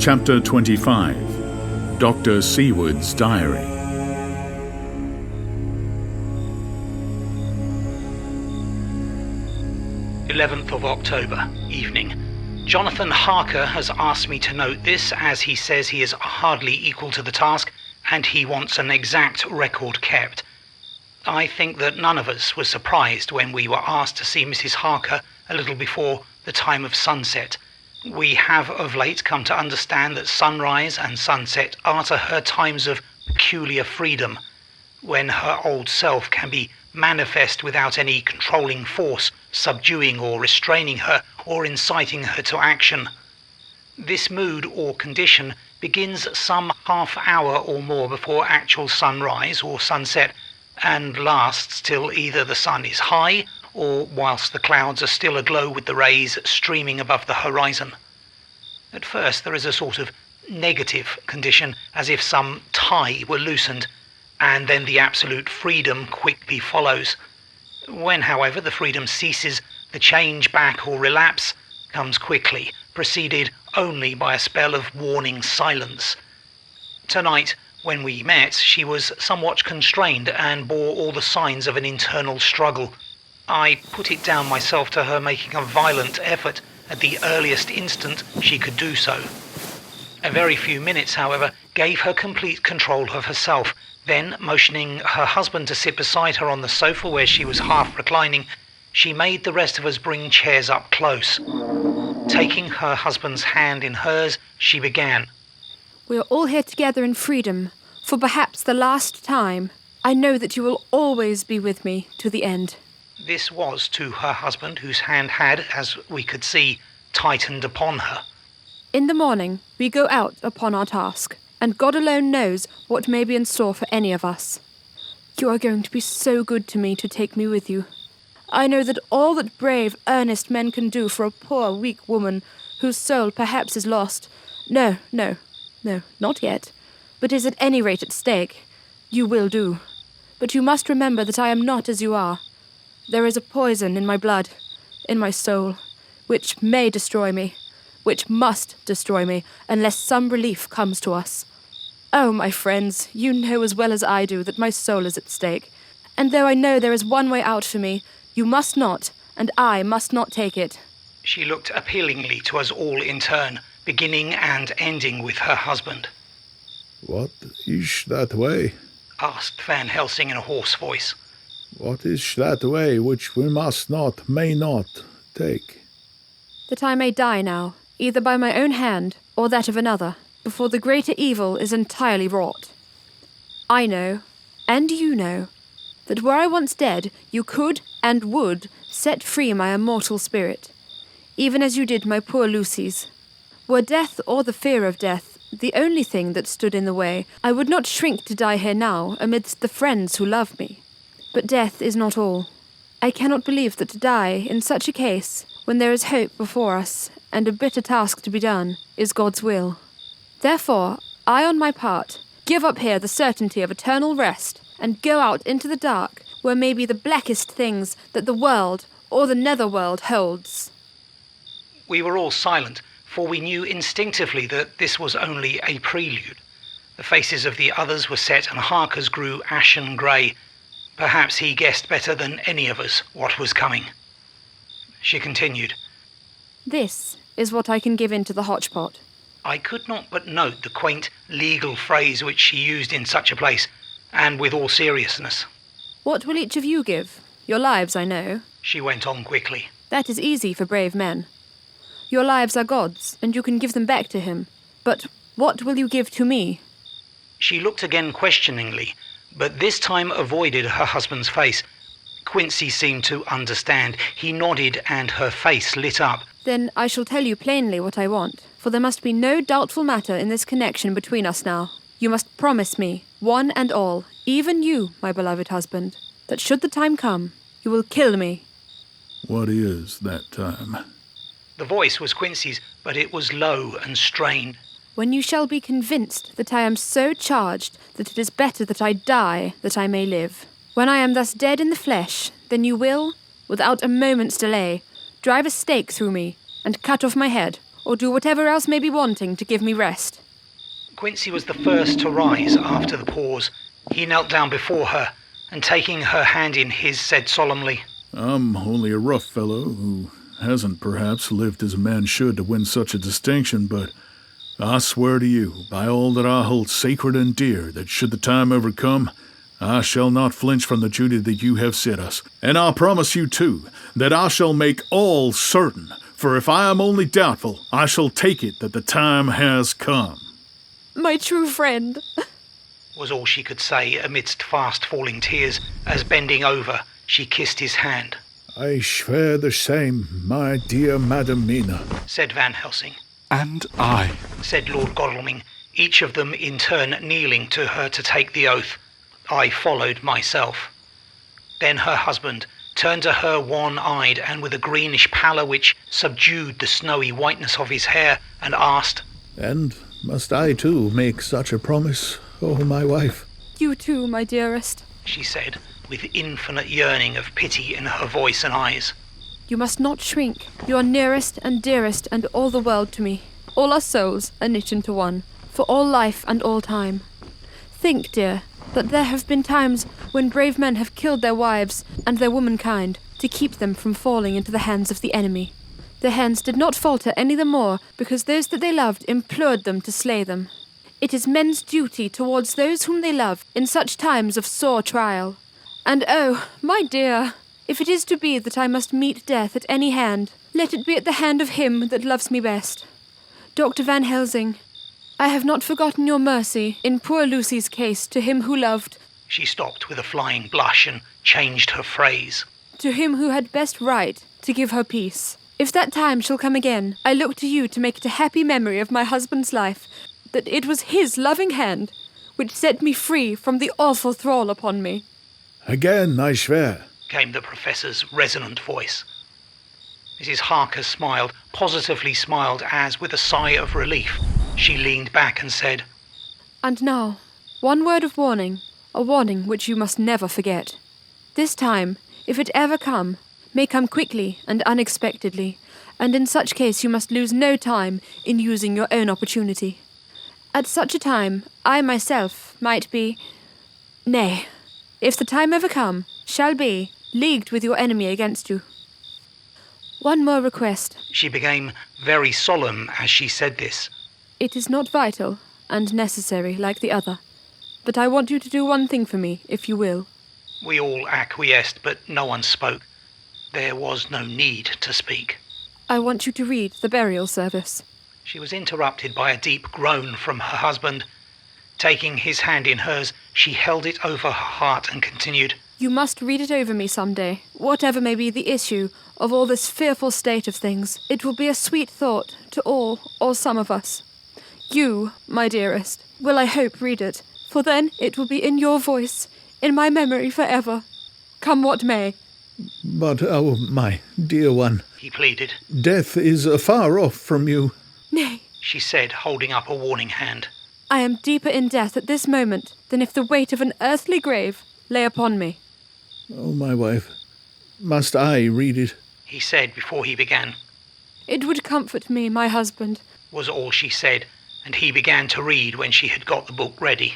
Chapter 25. Dr. Seward's Diary. October, evening. Jonathan Harker has asked me to note this, as he says he is hardly equal to the task, and he wants an exact record kept. I think that none of us was surprised when we were asked to see Mrs. Harker a little before the time of sunset. We have of late come to understand that sunrise and sunset are to her times of peculiar freedom, when her old self can be manifest without any controlling force subduing or restraining her or inciting her to action. This mood or condition begins some half hour or more before actual sunrise or sunset, and lasts till either the sun is high or whilst the clouds are still aglow with the rays streaming above the horizon. At first there is a sort of negative condition, as if some tie were loosened, and then the absolute freedom quickly follows. When, however, the freedom ceases, the change back or relapse comes quickly, preceded only by a spell of warning silence. Tonight, when we met, she was somewhat constrained and bore all the signs of an internal struggle. I put it down myself to her making a violent effort at the earliest instant she could do so. A very few minutes, however, gave her complete control of herself. Then, motioning her husband to sit beside her on the sofa where she was half reclining, she made the rest of us bring chairs up close. Taking her husband's hand in hers, she began. We are all here together in freedom, for perhaps the last time. I know that you will always be with me to the end. This was to her husband, whose hand had, as we could see, tightened upon her. In the morning, we go out upon our task, and God alone knows what may be in store for any of us. You are going to be so good to me to take me with you. I know that all that brave, earnest men can do for a poor, weak woman whose soul perhaps is lost. No, not yet, but is at any rate at stake. You will do. But you must remember that I am not as you are. There is a poison in my blood, in my soul, which may destroy me, which must destroy me, unless some relief comes to us. Oh, my friends, you know as well as I do that my soul is at stake, and though I know there is one way out for me, you must not, and I must not take it. She looked appealingly to us all in turn, beginning and ending with her husband. What is that way? Asked Van Helsing in a hoarse voice. What is that way which we must not, may not, take? That I may die now, either by my own hand or that of another, before the greater evil is entirely wrought. I know, and you know, that were I once dead, you could and would set free my immortal spirit, even as you did my poor Lucy's. Were death or the fear of death the only thing that stood in the way, I would not shrink to die here now amidst the friends who love me. But death is not all. I cannot believe that to die in such a case, when there is hope before us and a bitter task to be done, is God's will. Therefore, I on my part give up here the certainty of eternal rest and go out into the dark where may be the blackest things that the world or the netherworld holds. We were all silent, for we knew instinctively that this was only a prelude. The faces of the others were set and Harker's grew ashen grey. Perhaps he guessed better than any of us what was coming. She continued. This is what I can give into the hotchpot. I could not but note the quaint legal phrase which she used in such a place, and with all seriousness. What will each of you give? Your lives, I know. She went on quickly. That is easy for brave men. Your lives are God's, and you can give them back to him. But what will you give to me? She looked again questioningly, but this time avoided her husband's face. Quincy seemed to understand. He nodded and her face lit up. Then I shall tell you plainly what I want, for there must be no doubtful matter in this connection between us now. You must promise me, one and all, even you, my beloved husband, that should the time come, you will kill me. What is that time? The voice was Quincy's, but it was low and strained. When you shall be convinced that I am so charged that it is better that I die that I may live. When I am thus dead in the flesh, then you will, without a moment's delay, drive a stake through me and cut off my head, or do whatever else may be wanting to give me rest. Quincy was the first to rise after the pause. He knelt down before her, and taking her hand in his, said solemnly, I'm only a rough fellow who hasn't perhaps lived as a man should to win such a distinction, but I swear to you, by all that I hold sacred and dear, that should the time ever come, I shall not flinch from the duty that you have set us. And I promise you, too, that I shall make all certain, for if I am only doubtful, I shall take it that the time has come. My true friend, was all she could say amidst fast-falling tears, as bending over, she kissed his hand. I swear the same, my dear Madam Mina, said Van Helsing. And I, said Lord Godalming, each of them in turn kneeling to her to take the oath. I followed myself. Then her husband turned to her wan-eyed and with a greenish pallor which subdued the snowy whiteness of his hair, and asked, And must I too make such a promise, oh my wife? You too, my dearest. she said, with infinite yearning of pity in her voice and eyes. You must not shrink. You are nearest and dearest and all the world to me. All our souls are knit into one, for all life and all time. Think, dear, that there have been times when brave men have killed their wives and their womankind to keep them from falling into the hands of the enemy. Their hands did not falter any the more because those that they loved implored them to slay them. It is men's duty towards those whom they love in such times of sore trial. And oh, my dear, if it is to be that I must meet death at any hand, let it be at the hand of him that loves me best. Dr. Van Helsing, I have not forgotten your mercy in poor Lucy's case to him who loved. She stopped with a flying blush and changed her phrase. To him who had best right to give her peace. If that time shall come again, I look to you to make it a happy memory of my husband's life, that it was his loving hand which set me free from the awful thrall upon me. Again, I swear, came the professor's resonant voice. Mrs. Harker smiled, positively smiled, as, with a sigh of relief, she leaned back and said, And now, one word of warning, a warning which you must never forget. This time, if it ever come, may come quickly and unexpectedly, and in such case you must lose no time in using your own opportunity. At such a time, I myself might be, nay, if the time ever come, shall be, leagued with your enemy against you. One more request. She became very solemn as she said this. It is not vital and necessary like the other, but I want you to do one thing for me, if you will. We all acquiesced, but no one spoke. There was no need to speak. I want you to read the burial service. She was interrupted by a deep groan from her husband. Taking his hand in hers, she held it over her heart and continued, You must read it over me some day, whatever may be the issue of all this fearful state of things. It will be a sweet thought to all or some of us. You, my dearest, will I hope read it, for then it will be in your voice, in my memory forever, come what may. But, oh, my dear one, he pleaded. Death is afar off from you. Nay, she said, holding up a warning hand. I am deeper in death at this moment than if the weight of an earthly grave lay upon me. Oh, my wife, must I read it? He said before he began. It would comfort me, my husband, was all she said, and he began to read when she had got the book ready.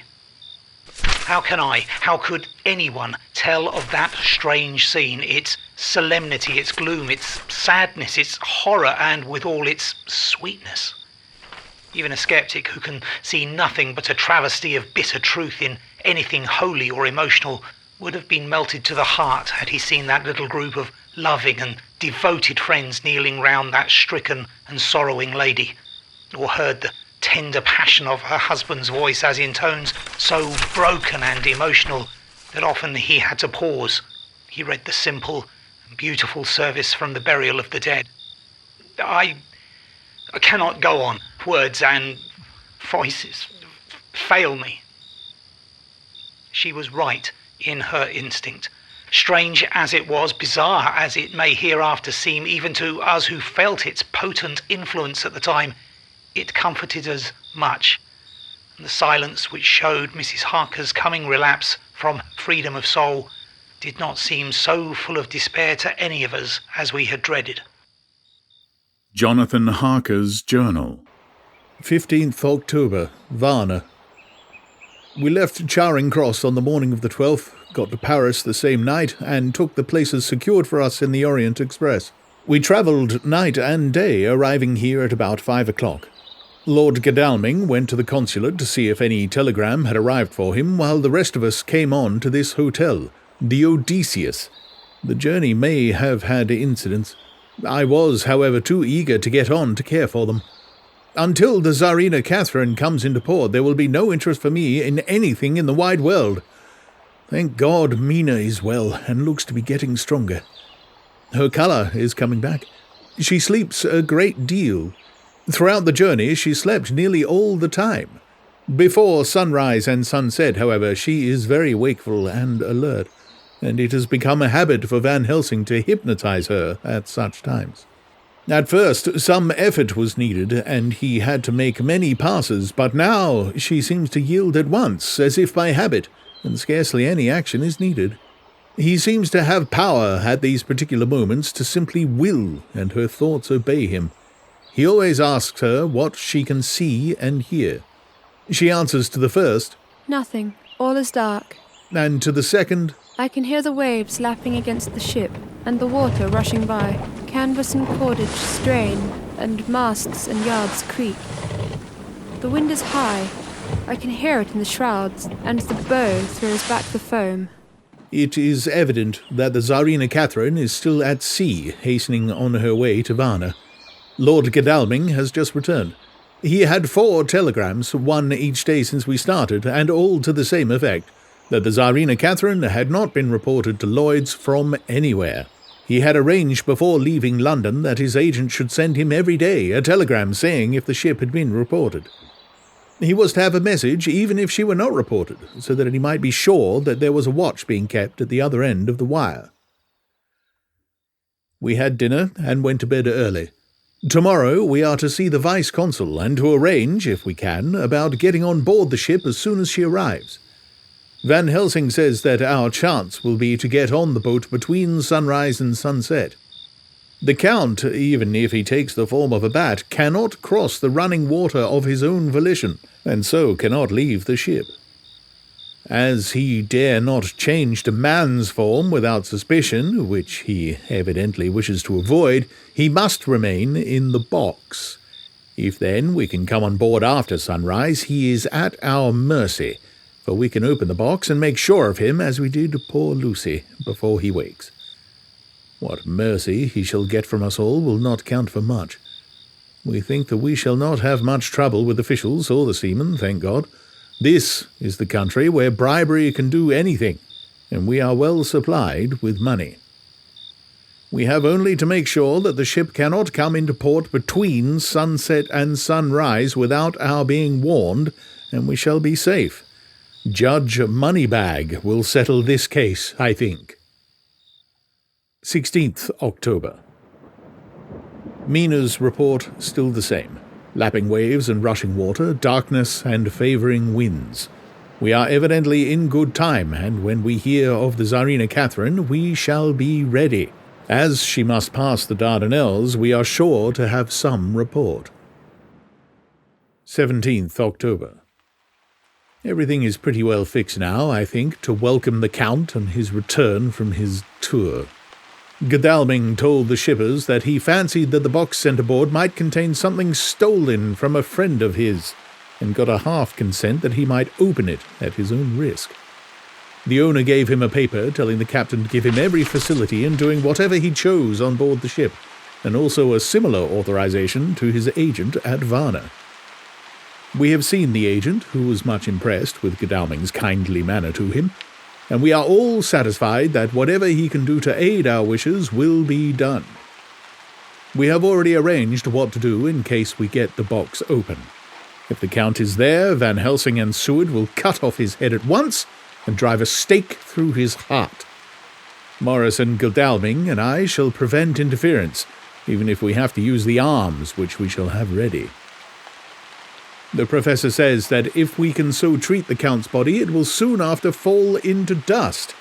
How could anyone tell of that strange scene, its solemnity, its gloom, its sadness, its horror, and with all its sweetness? Even a skeptic who can see nothing but a travesty of bitter truth in anything holy or emotional would have been melted to the heart had he seen that little group of loving and devoted friends kneeling round that stricken and sorrowing lady, or heard the tender passion of her husband's voice as in tones so broken and emotional that often he had to pause. He read the simple and beautiful service from the burial of the dead. I cannot go on. Words and voices fail me. She was right in her instinct. Strange as it was, bizarre as it may hereafter seem even to us who felt its potent influence at the time, it comforted us much, and the silence which showed Mrs. Harker's coming relapse from freedom of soul did not seem so full of despair to any of us as we had dreaded. Jonathan Harker's journal. 15th October, Varna. We left Charing Cross on the morning of the 12th, got to Paris the same night, and took the places secured for us in the Orient Express. We travelled night and day, arriving here at about 5 o'clock. Lord Godalming went to the consulate to see if any telegram had arrived for him, while the rest of us came on to this hotel, the Odysseus. The journey may have had incidents. I was, however, too eager to get on to care for them. Until the Tsarina Catherine comes into port, there will be no interest for me in anything in the wide world. Thank God Mina is well and looks to be getting stronger. Her colour is coming back. She sleeps a great deal. Throughout the journey she slept nearly all the time. Before sunrise and sunset, however, she is very wakeful and alert, and it has become a habit for Van Helsing to hypnotize her at such times. At first, some effort was needed, and he had to make many passes, but now she seems to yield at once, as if by habit, and scarcely any action is needed. He seems to have power at these particular moments to simply will, and her thoughts obey him. He always asks her what she can see and hear. She answers to the first, Nothing. All is dark. And to the second, I can hear the waves lapping against the ship, and the water rushing by. Canvas and cordage strain, and masts and yards creak. The wind is high. I can hear it in the shrouds, and the bow throws back the foam. It is evident that the Tsarina Catherine is still at sea, hastening on her way to Varna. Lord Godalming has just returned. He had 4 telegrams, one each day since we started, and all to the same effect, that the Tsarina Catherine had not been reported to Lloyd's from anywhere. He had arranged before leaving London that his agent should send him every day a telegram saying if the ship had been reported. He was to have a message even if she were not reported, so that he might be sure that there was a watch being kept at the other end of the wire. We had dinner and went to bed early. Tomorrow we are to see the Vice-Consul and to arrange, if we can, about getting on board the ship as soon as she arrives. Van Helsing says that our chance will be to get on the boat between sunrise and sunset. The Count, even if he takes the form of a bat, cannot cross the running water of his own volition, and so cannot leave the ship. As he dare not change to man's form without suspicion, which he evidently wishes to avoid, he must remain in the box. If then we can come on board after sunrise, he is at our mercy, for we can open the box and make sure of him as we did poor Lucy before he wakes. What mercy he shall get from us all will not count for much. We think that we shall not have much trouble with officials or the seamen, thank God. This is the country where bribery can do anything, and we are well supplied with money. We have only to make sure that the ship cannot come into port between sunset and sunrise without our being warned, and we shall be safe. Judge Moneybag will settle this case, I think. 16th October. Mina's report still the same. Lapping waves and rushing water, darkness and favouring winds. We are evidently in good time, and when we hear of the Tsarina Catherine, we shall be ready. As she must pass the Dardanelles, we are sure to have some report. 17th October. Everything is pretty well fixed now, I think, to welcome the Count on his return from his tour. Godalming told the shippers that he fancied that the box sent aboard might contain something stolen from a friend of his, and got a half-consent that he might open it at his own risk. The owner gave him a paper telling the captain to give him every facility in doing whatever he chose on board the ship, and also a similar authorization to his agent at Varna. We have seen the agent, who was much impressed with Godalming's kindly manner to him, and we are all satisfied that whatever he can do to aid our wishes will be done. We have already arranged what to do in case we get the box open. If the Count is there, Van Helsing and Seward will cut off his head at once and drive a stake through his heart. Morris and Godalming and I shall prevent interference, even if we have to use the arms which we shall have ready. The professor says that if we can so treat the Count's body, it will soon after fall into dust.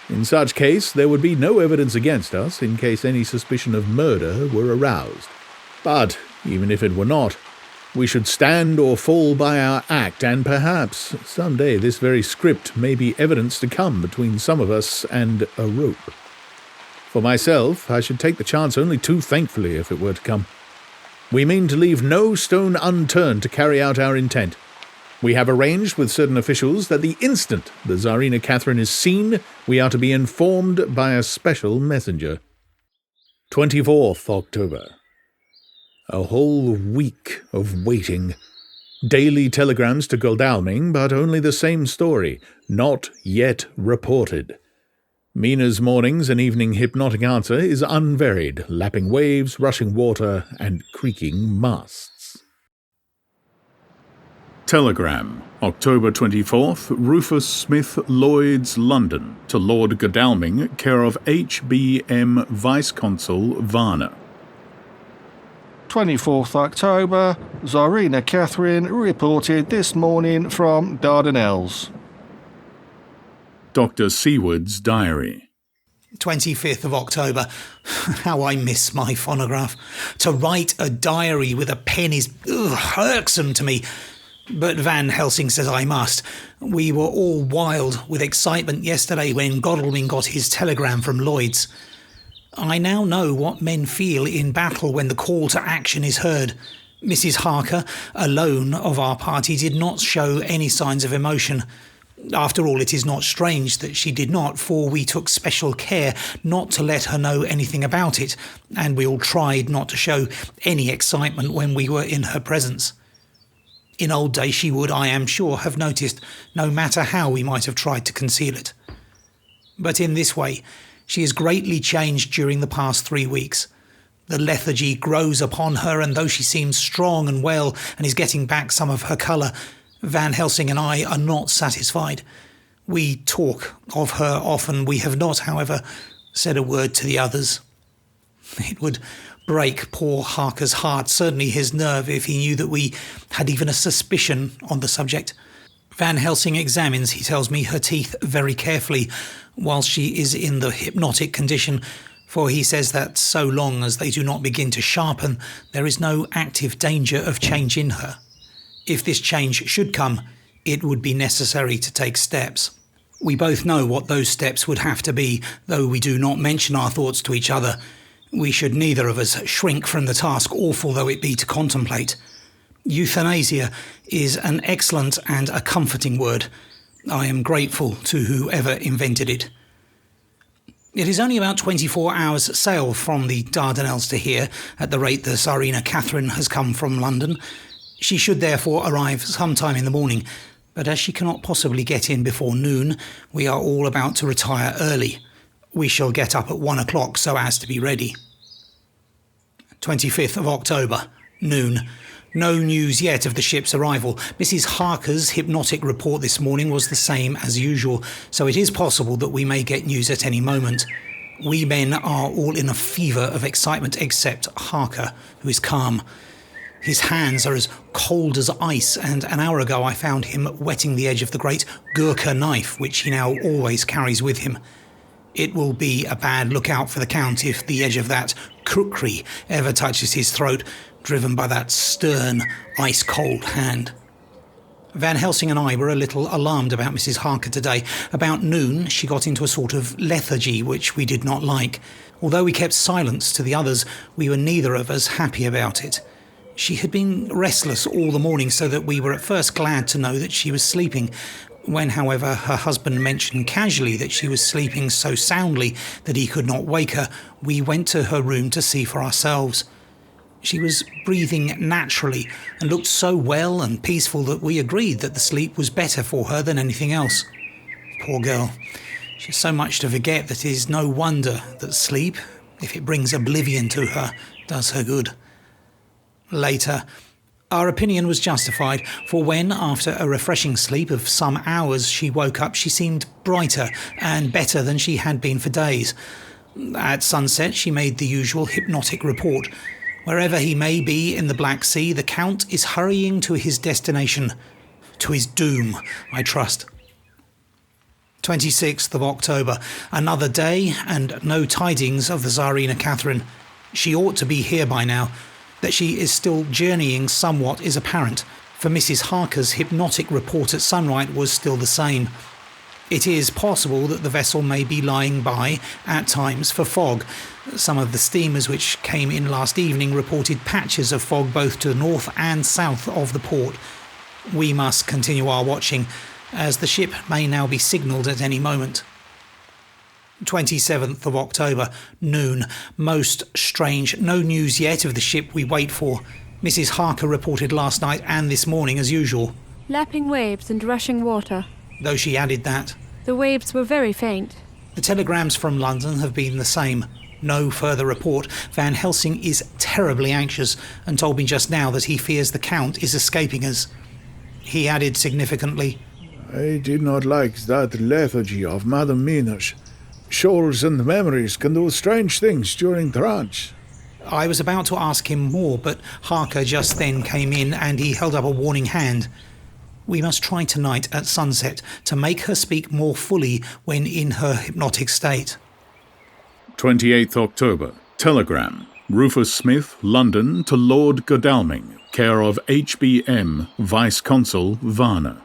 In such case, there would be no evidence against us in case any suspicion of murder were aroused. But, even if it were not, we should stand or fall by our act, and perhaps some day this very script may be evidence to come between some of us and a rope. For myself, I should take the chance only too thankfully if it were to come. We mean to leave no stone unturned to carry out our intent. We have arranged with certain officials that the instant the Tsarina Catherine is seen, we are to be informed by a special messenger. 24th October. A whole week of waiting. Daily telegrams to Godalming, but only the same story, not yet reported. Mina's mornings and evening hypnotic answer is unvaried, lapping waves, rushing water, and creaking masts. Telegram, October 24th, Rufus Smith, Lloyd's, London, to Lord Godalming, care of H.B.M. Vice-Consul, Varna. 24th October, Tsarina Catherine reported this morning from Dardanelles. Dr. Seward's diary. 25th of October. How I miss my phonograph. To write a diary with a pen is irksome to me. But Van Helsing says I must. We were all wild with excitement yesterday when Godalming got his telegram from Lloyd's. I now know what men feel in battle when the call to action is heard. Mrs. Harker, alone of our party, did not show any signs of emotion. After all, it is not strange that she did not, for we took special care not to let her know anything about it, and we all tried not to show any excitement when we were in her presence. In old days she would, I am sure, have noticed, no matter how we might have tried to conceal it. But in this way, she is greatly changed during the past 3 weeks. The lethargy grows upon her, and though she seems strong and well and is getting back some of her colour, Van Helsing and I are not satisfied. We talk of her often. We have not, however, said a word to the others. It would break poor Harker's heart, certainly his nerve, if he knew that we had even a suspicion on the subject. Van Helsing examines, he tells me, her teeth very carefully whilst she is in the hypnotic condition, for he says that so long as they do not begin to sharpen, there is no active danger of change in her. If this change should come, it would be necessary to take steps. We both know what those steps would have to be, though we do not mention our thoughts to each other. We should neither of us shrink from the task, awful though it be to contemplate. Euthanasia is an excellent and a comforting word. I am grateful to whoever invented it. It is only about 24 hours' sail from the Dardanelles to here, at the rate the Tsarina Catherine has come from London. She should therefore arrive sometime in the morning, but as she cannot possibly get in before noon, we are all about to retire early. We shall get up at 1 o'clock so as to be ready. 25th of October, noon. No news yet of the ship's arrival. Mrs. Harker's hypnotic report this morning was the same as usual, so it is possible that we may get news at any moment. We men are all in a fever of excitement except Harker, who is calm. His hands are as cold as ice, and an hour ago I found him whetting the edge of the great Gurkha knife, which he now always carries with him. It will be a bad lookout for the Count if the edge of that kukri ever touches his throat, driven by that stern, ice-cold hand. Van Helsing and I were a little alarmed about Mrs. Harker today. About noon, she got into a sort of lethargy, which we did not like. Although we kept silence to the others, we were neither of us happy about it. She had been restless all the morning, so that we were at first glad to know that she was sleeping. When, however, her husband mentioned casually that she was sleeping so soundly that he could not wake her, we went to her room to see for ourselves. She was breathing naturally and looked so well and peaceful that we agreed that the sleep was better for her than anything else. Poor girl. She has so much to forget that it is no wonder that sleep, if it brings oblivion to her, does her good. Later, our opinion was justified, for when, after a refreshing sleep of some hours, she woke up, she seemed brighter and better than she had been for days. At sunset, she made the usual hypnotic report. Wherever he may be in the Black Sea, the Count is hurrying to his destination. To his doom, I trust. 26th of October. Another day and no tidings of the Tsarina Catherine. She ought to be here by now. That she is still journeying somewhat is apparent, for Mrs. Harker's hypnotic report at sunrise was still the same. It is possible that the vessel may be lying by, at times, for fog. Some of the steamers which came in last evening reported patches of fog both to the north and south of the port. We must continue our watching, as the ship may now be signalled at any moment. 27th of October, noon. Most strange. No news yet of the ship we wait for. Mrs. Harker reported last night and this morning as usual. Lapping waves and rushing water. Though she added that. The waves were very faint. The telegrams from London have been the same. No further report. Van Helsing is terribly anxious and told me just now that he fears the Count is escaping us. He added significantly, I did not like that lethargy of Madame Mina's. Shores and memories can do strange things during trance. I was about to ask him more, but Harker just then came in and he held up a warning hand. We must try tonight at sunset to make her speak more fully when in her hypnotic state. 28th October. Telegram. Rufus Smith, London, to Lord Godalming, care of HBM, Vice-Consul, Varna.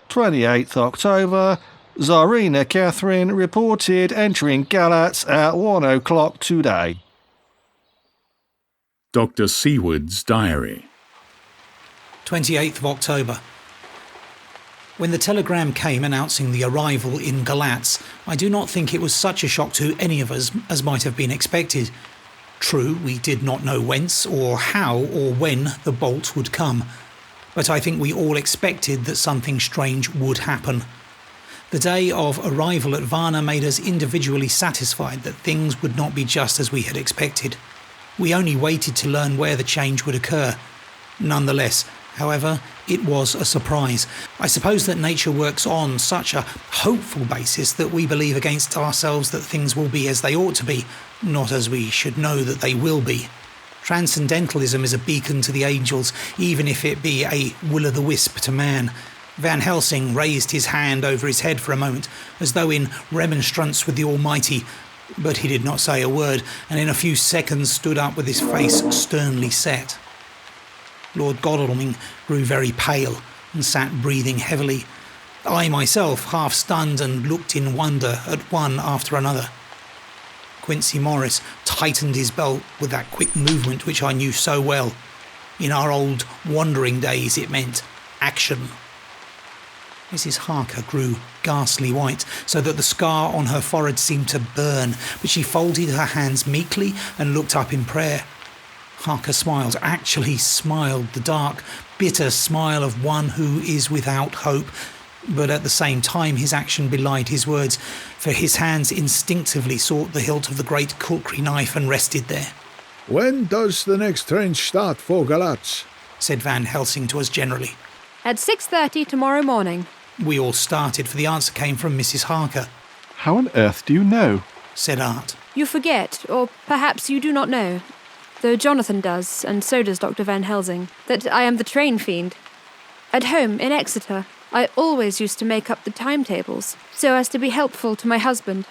28th October, Tsarina Catherine reported entering Galatz at 1 o'clock today. Dr. Seward's diary. 28th of October. When the telegram came announcing the arrival in Galatz, I do not think it was such a shock to any of us as might have been expected. True, we did not know whence or how or when the bolt would come, but I think we all expected that something strange would happen. The day of arrival at Varna made us individually satisfied that things would not be just as we had expected. We only waited to learn where the change would occur. Nonetheless, however, it was a surprise. I suppose that nature works on such a hopeful basis that we believe against ourselves that things will be as they ought to be, not as we should know that they will be. Transcendentalism is a beacon to the angels, even if it be a will-o'-the-wisp to man. Van Helsing raised his hand over his head for a moment, as though in remonstrance with the Almighty, but he did not say a word, and in a few seconds stood up with his face sternly set. Lord Godalming grew very pale and sat breathing heavily. I myself half stunned and looked in wonder at one after another. Quincy Morris tightened his belt with that quick movement which I knew so well. In our old wandering days it meant action. Mrs. Harker grew ghastly white, so that the scar on her forehead seemed to burn, but she folded her hands meekly and looked up in prayer. Harker smiled, actually smiled, the dark, bitter smile of one who is without hope, but at the same time his action belied his words, for his hands instinctively sought the hilt of the great kukri knife and rested there. When does the next train start for Galatz? Said Van Helsing to us generally. At 6:30 tomorrow morning. We all started, for the answer came from Mrs. Harker. How on earth do you know? Said Art. You forget, or perhaps you do not know, though Jonathan does, and so does Dr. Van Helsing, that I am the train fiend. At home, in Exeter, I always used to make up the timetables, so as to be helpful to my husband.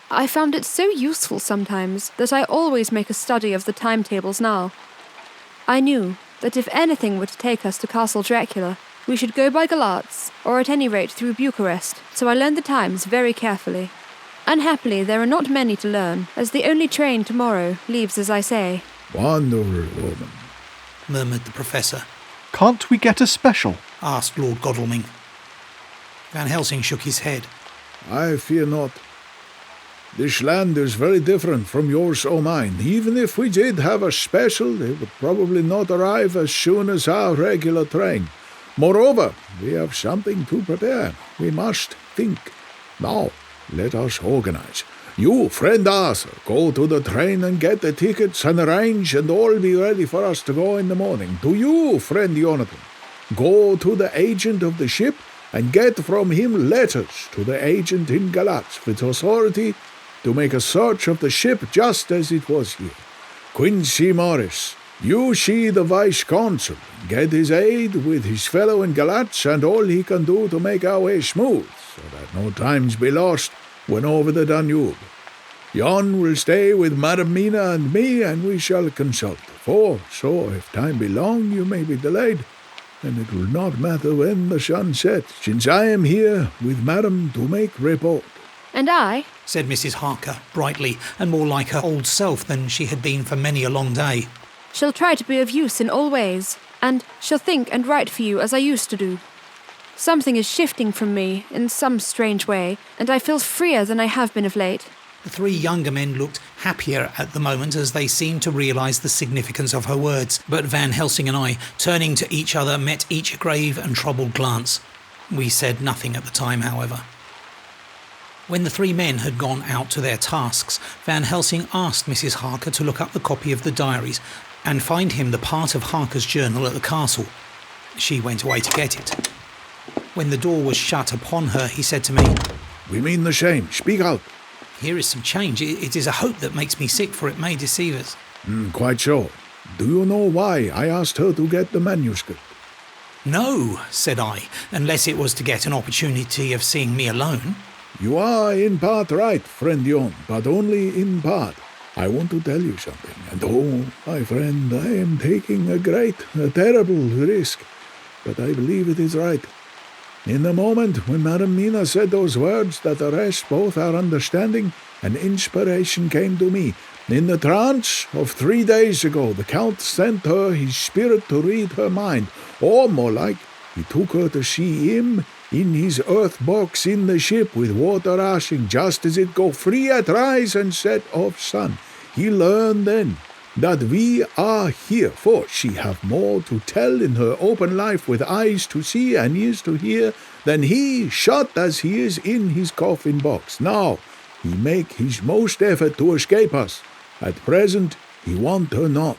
I found it so useful sometimes that I always make a study of the timetables now. I knew that if anything were to take us to Castle Dracula, we should go by Galatz, or at any rate through Bucharest, so I learned the times very carefully. Unhappily, there are not many to learn, as the only train tomorrow leaves as I say. Wonderful woman, murmured the professor. Can't we get a special? Asked Lord Godalming. Van Helsing shook his head. I fear not. This land is very different from yours or mine. Even if we did have a special, it would probably not arrive as soon as our regular train. Moreover, we have something to prepare. We must think. Now, let us organize. You, friend Arthur, go to the train and get the tickets and arrange, and all be ready for us to go in the morning. Do you, friend Jonathan, go to the agent of the ship and get from him letters to the agent in Galatz with authority to make a search of the ship just as it was here. Quincy Morris, you see the vice-consul, get his aid with his fellow in Galatz and all he can do to make our way smooth, so that no times be lost when over the Danube. Yon will stay with Madam Mina and me, and we shall consult. For so, if time be long, you may be delayed, and it will not matter when the sun sets, since I am here with Madam to make report. And I? Said Mrs. Harker, brightly, and more like her old self than she had been for many a long day. Shall try to be of use in all ways, and shall think and write for you as I used to do. Something is shifting from me in some strange way, and I feel freer than I have been of late. The three younger men looked happier at the moment as they seemed to realise the significance of her words, but Van Helsing and I, turning to each other, met each grave and troubled glance. We said nothing at the time, however. When the three men had gone out to their tasks, Van Helsing asked Mrs. Harker to look up the copy of the diaries and find him the part of Harker's journal at the castle. She went away to get it. When the door was shut upon her, he said to me, We mean the same. Speak out. Here is some change. It is a hope that makes me sick, for it may deceive us. Quite so. Do you know why I asked her to get the manuscript? No, said I, unless it was to get an opportunity of seeing me alone. You are in part right, friend Yon, but only in part. I want to tell you something, and oh, my friend, I am taking a terrible risk, but I believe it is right. In the moment when Madam Mina said those words that arrest both our understanding, an inspiration came to me. In the trance of 3 days ago, the Count sent her his spirit to read her mind, or more like, he took her to see him in his earth box in the ship with water rushing just as it go free at rise and set of sun. He learned then that we are here, for she have more to tell in her open life with eyes to see and ears to hear than he, shut as he is in his coffin box. Now, he make his most effort to escape us. At present, he want her not.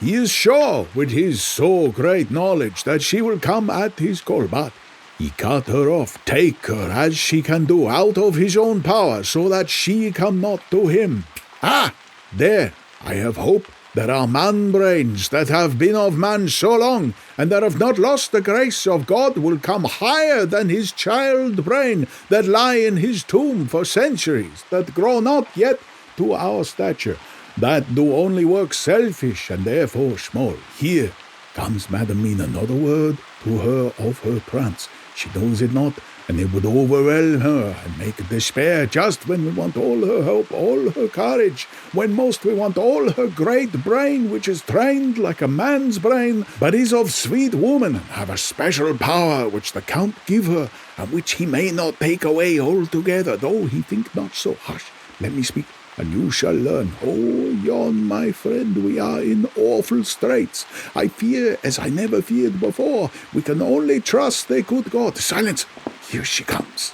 He is sure, with his so great knowledge, that she will come at his call, but he cut her off, take her as she can do, out of his own power, so that she come not to him. Ah, there, I have hope that our man-brains that have been of man so long, and that have not lost the grace of God, will come higher than his child-brain that lie in his tomb for centuries, that grow not yet to our stature, that do only work selfish and therefore small. Here comes Madam Mina, not a word to her of her trance. She knows it not, and it would overwhelm her and make despair just when we want all her hope, all her courage, when most we want all her great brain, which is trained like a man's brain, but is of sweet woman, and have a special power which the Count give her, and which he may not take away altogether, though he think not so. Hush, let me speak, and you shall learn. Oh, Yon, my friend, we are in awful straits. I fear, as I never feared before, we can only trust the good God. Silence! Here she comes.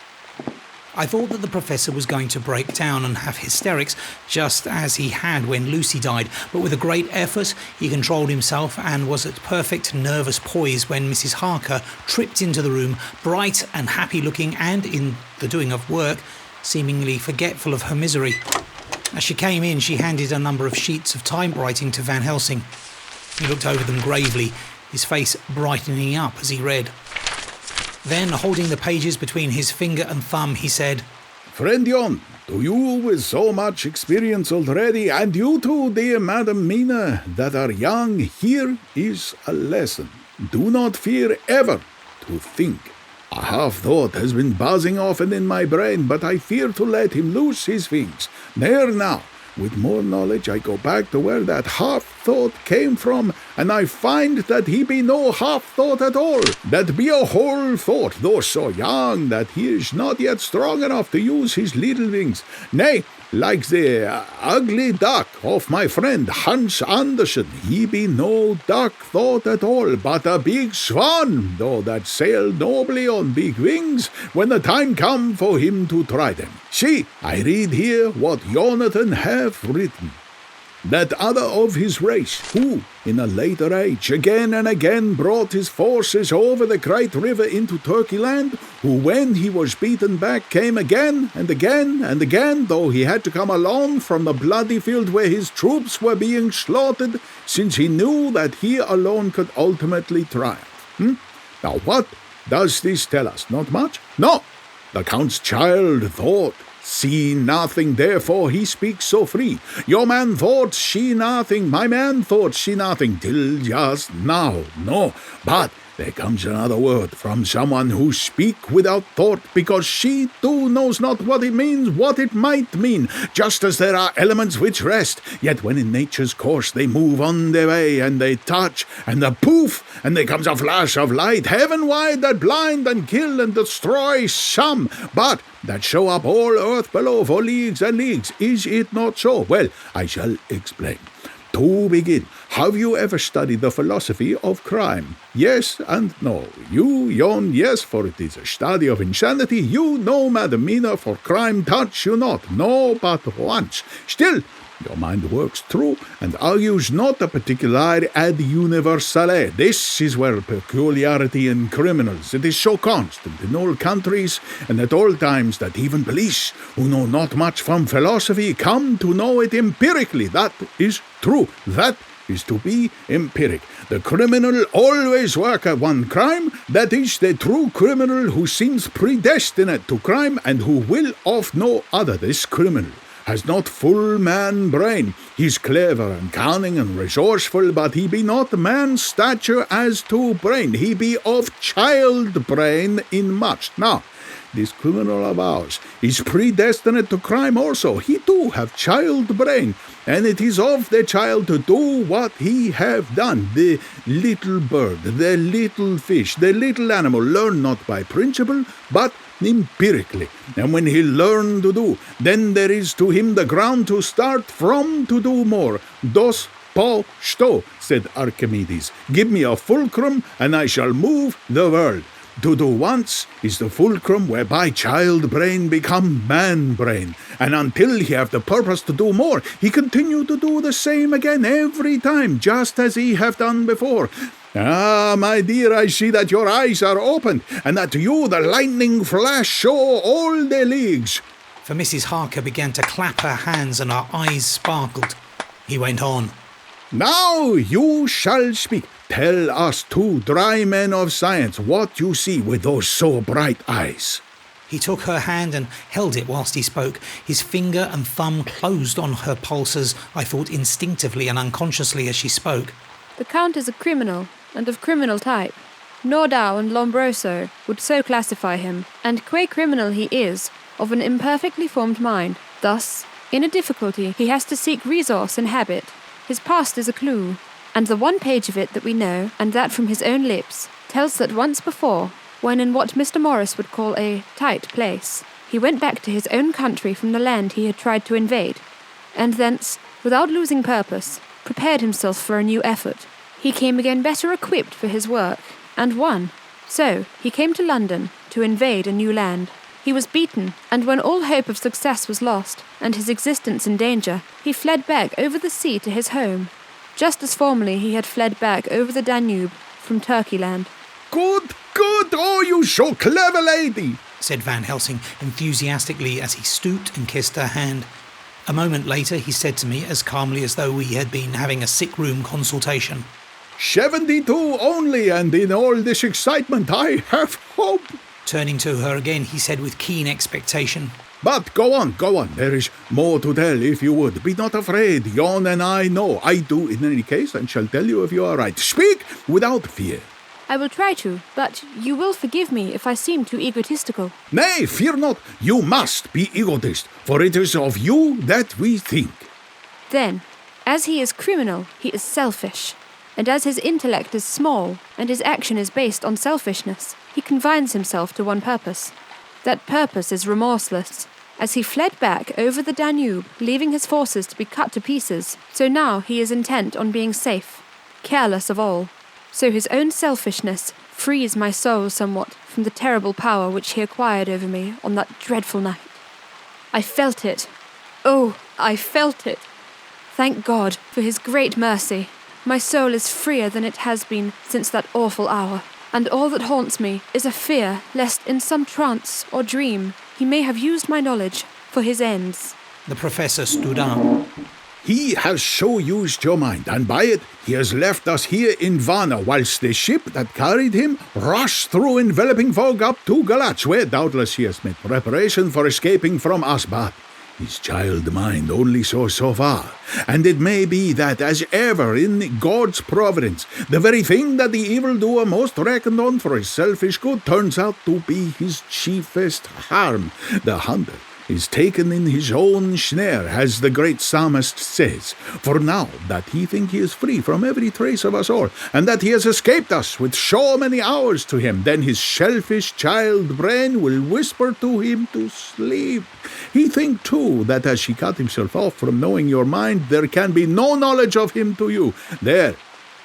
I thought that the professor was going to break down and have hysterics, just as he had when Lucy died, but with a great effort he controlled himself and was at perfect nervous poise when Mrs. Harker tripped into the room, bright and happy-looking and, in the doing of work, seemingly forgetful of her misery. As she came in, she handed a number of sheets of typewriting to Van Helsing. He looked over them gravely, his face brightening up as he read. Then, holding the pages between his finger and thumb, he said, Friend Yon, to you with so much experience already, and you too, dear Madam Mina, that are young, here is a lesson. Do not fear ever to think. A half-thought has been buzzing often in my brain, but I fear to let him loose his wings. There now, with more knowledge, I go back to where that half-thought came from, and I find that he be no half-thought at all, that be a whole thought, though so young that he is not yet strong enough to use his little wings. Nay, like the ugly duck of my friend Hans Andersen, he be no duck thought at all, but a big swan, though that sail nobly on big wings when the time come for him to try them. See, I read here what Jonathan have written. That other of his race, who, in a later age, again and again brought his forces over the great river into Turkey land, who, when he was beaten back, came again and again and again, though he had to come alone from the bloody field where his troops were being slaughtered, since he knew that he alone could ultimately triumph. Now what does this tell us? Not much? No! The Count's child thought see nothing, therefore he speaks so free. Your man thought she nothing, my man thought she nothing, till just now. No, but there comes another word from someone who speak without thought, because she too knows not what it means, what it might mean, just as there are elements which rest, yet when in nature's course they move on their way, and they touch, and the poof, and there comes a flash of light, heaven-wide, that blind and kill and destroy some, but that show up all earth below for leagues and leagues. Is it not so? Well, I shall explain. To begin, have you ever studied the philosophy of crime? Yes and no. You yawn, yes, for it is a study of insanity. You know, Madam Mina, for crime touch you not. No, but once. Still, your mind works through and argues not a particular ad universale. This is where peculiarity in criminals, it is so constant in all countries and at all times that even police, who know not much from philosophy, come to know it empirically. That is true. That is to be empiric. The criminal always work at one crime. That is the true criminal who seems predestinate to crime and who will of no other. This criminal has not full man brain. He's clever and cunning and resourceful, but he be not man's stature as to brain. He be of child brain in much. Now, this criminal of ours is predestinate to crime also. He too have child brain, and it is of the child to do what he have done. The little bird, the little fish, the little animal learn not by principle, but empirically. And when he learn to do, then there is to him the ground to start from to do more. Dos po sto, said Archimedes. Give me a fulcrum, and I shall move the world. To do once is the fulcrum whereby child brain become man brain, and until he have the purpose to do more, he continue to do the same again every time, just as he have done before. Ah, my dear, I see that your eyes are opened, and that to you the lightning flash show all the leagues. For Mrs. Harker began to clap her hands and her eyes sparkled. He went on. Now you shall speak. Tell us two dry men of science what you see with those so bright eyes. He took her hand and held it whilst he spoke. His finger and thumb closed on her pulses, I thought instinctively and unconsciously as she spoke. The Count is a criminal, and of criminal type. Nordau and Lombroso would so classify him, and qua criminal he is, of an imperfectly formed mind. Thus, in a difficulty, he has to seek resource in habit. His past is a clue, and the one page of it that we know, and that from his own lips, tells that once before, when in what Mr. Morris would call a tight place, he went back to his own country from the land he had tried to invade, and thence, without losing purpose, prepared himself for a new effort. He came again better equipped for his work, and won. So, he came to London to invade a new land. He was beaten, and when all hope of success was lost, and his existence in danger, he fled back over the sea to his home, just as formerly he had fled back over the Danube from Turkeyland. Good, oh, you so clever lady, said Van Helsing enthusiastically as he stooped and kissed her hand. A moment later he said to me as calmly as though we had been having a sick-room consultation. 72 only, and in all this excitement I have hope. Turning to her again, he said with keen expectation, But go on, there is more to tell if you would. Be not afraid, Jon and I know. I do in any case, and shall tell you if you are right. Speak without fear. I will try to, but you will forgive me if I seem too egotistical. Nay, fear not. You must be egotist, for it is of you that we think. Then, as he is criminal, he is selfish. And as his intellect is small, and his action is based on selfishness, he confines himself to one purpose. That purpose is remorseless. As he fled back over the Danube, leaving his forces to be cut to pieces, so now he is intent on being safe, careless of all. So his own selfishness frees my soul somewhat from the terrible power which he acquired over me on that dreadful night. I felt it. Oh, I felt it. Thank God for his great mercy. My soul is freer than it has been since that awful hour, and all that haunts me is a fear lest in some trance or dream he may have used my knowledge for his ends. The professor stood up. He has so used your mind, and by it he has left us here in Varna, whilst the ship that carried him rushed through enveloping fog up to Galach, where doubtless he has made preparation for escaping from us, but his child mind only saw so far, and it may be that, as ever in God's providence, the very thing that the evildoer most reckoned on for his selfish good turns out to be his chiefest harm. The hunter is taken in his own snare, as the great psalmist says. For now that he think he is free from every trace of us all, and that he has escaped us with so many hours to him, then his selfish child brain will whisper to him to sleep. He think too that as he cut himself off from knowing your mind, there can be no knowledge of him to you. There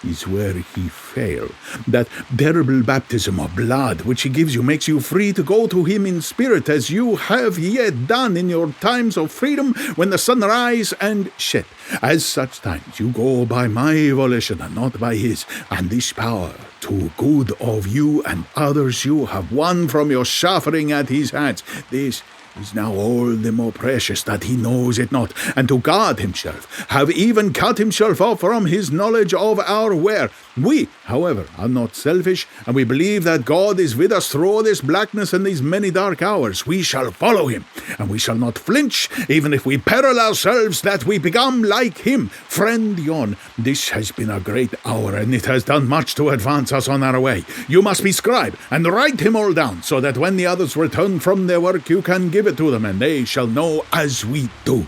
is where he fail. That terrible baptism of blood which he gives you makes you free to go to him in spirit, as you have yet done in your times of freedom when the sun rise and set. As such times you go by my volition and not by his, and this power to good of you and others you have won from your suffering at his hands. This is now all the more precious that he knows it not, and to guard himself have even cut himself off from his knowledge of our where. We, however, are not selfish, and we believe that God is with us through all this blackness and these many dark hours. We shall follow him, and we shall not flinch, even if we peril ourselves that we become like him. Friend Jon, this has been a great hour, and it has done much to advance us on our way. You must be scribe, and write him all down, so that when the others return from their work you can give it to them, and they shall know as we do.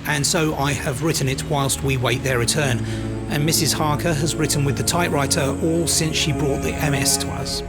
And so I have written it whilst we wait their return, and Mrs. Harker has written with the typewriter all since she brought the MS to us.